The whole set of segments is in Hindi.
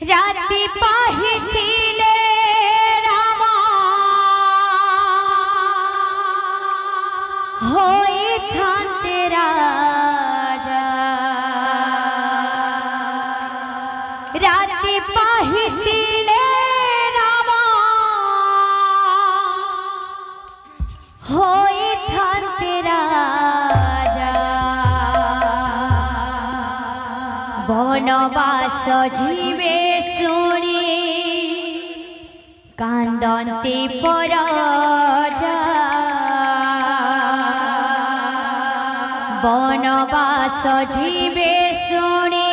राति पाहिथिले राम होइथान्ते राजा। राति पाहिथिले राम होइथान्ते राजा। बनवास जीवे शुणी कांदन्ते परजा। बनवास जीवे शुणी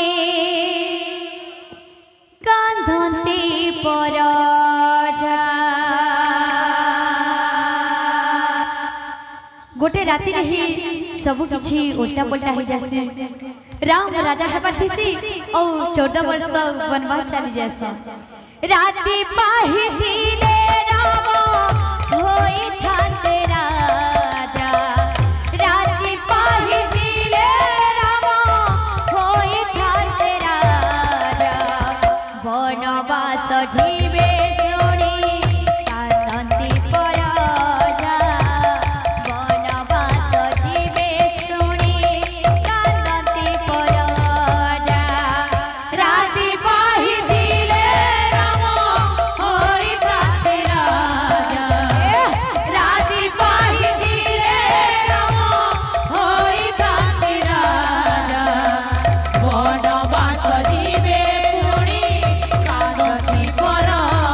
कांदन्ते परजा। गोटे राति ही सब किछि उल्टा पुल्टा हो जासी। राम राजा हेबार थिसी और 14 वर्ष तक वनवास चली जासी। राति पाहिथिले राम होइथान्ते राजा। राति पाहिथिले राम होइथान्ते राजा। बनवास जीवे शुणी कांदन्ते परजा। बनवास जीवे शुणी कांदन्ते परजा। राति पाहिथिले राम होइथान्ते राजा। राति पाहिथिले राम होइथान्ते राजा। बनवास जीवे शुणी कांदन्ते परजा।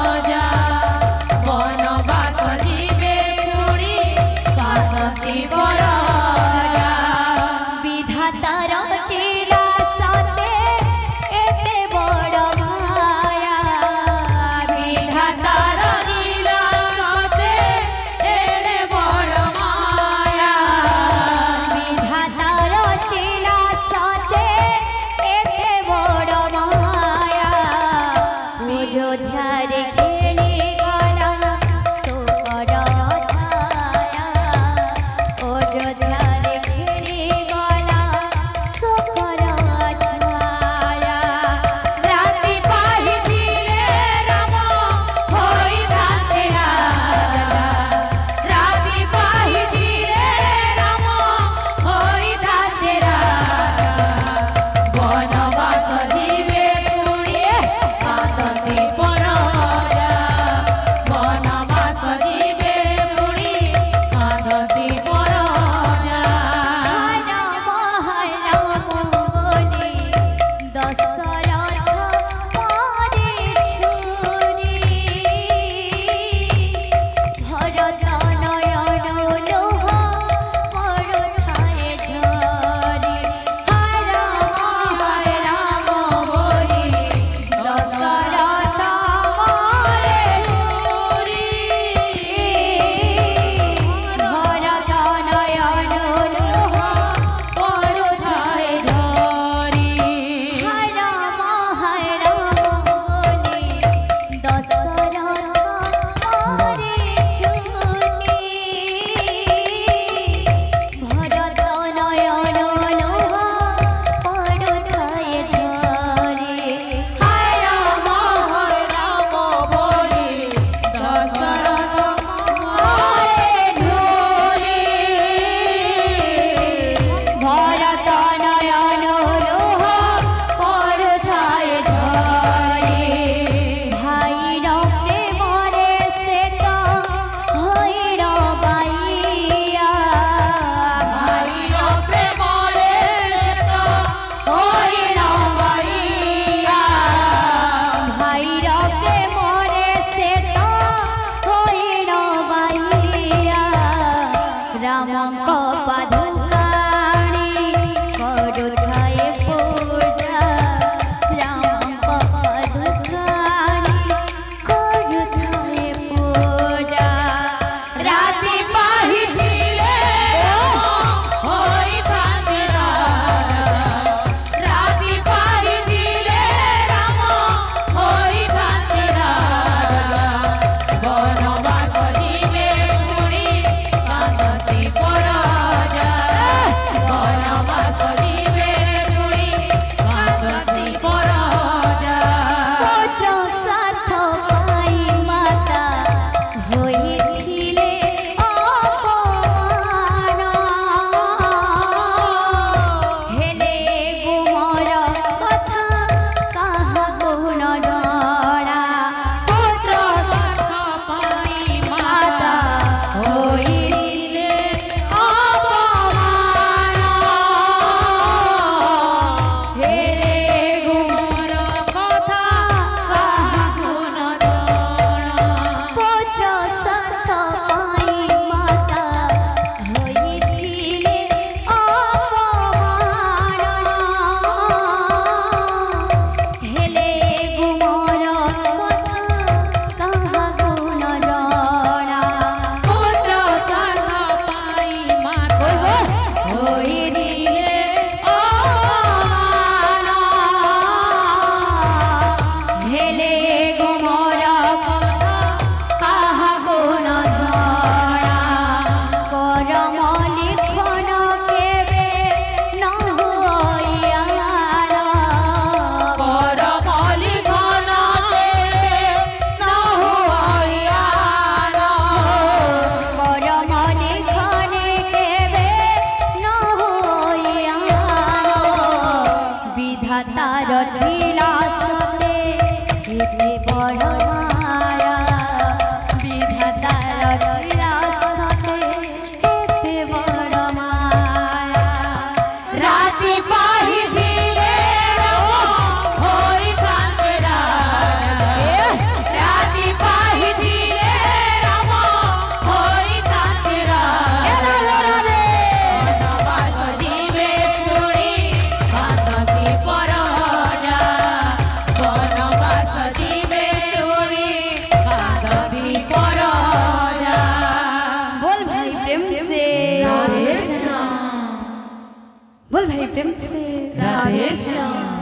प्रेम से राधे श्याम। बोल भाई प्रेम से राधे श्याम।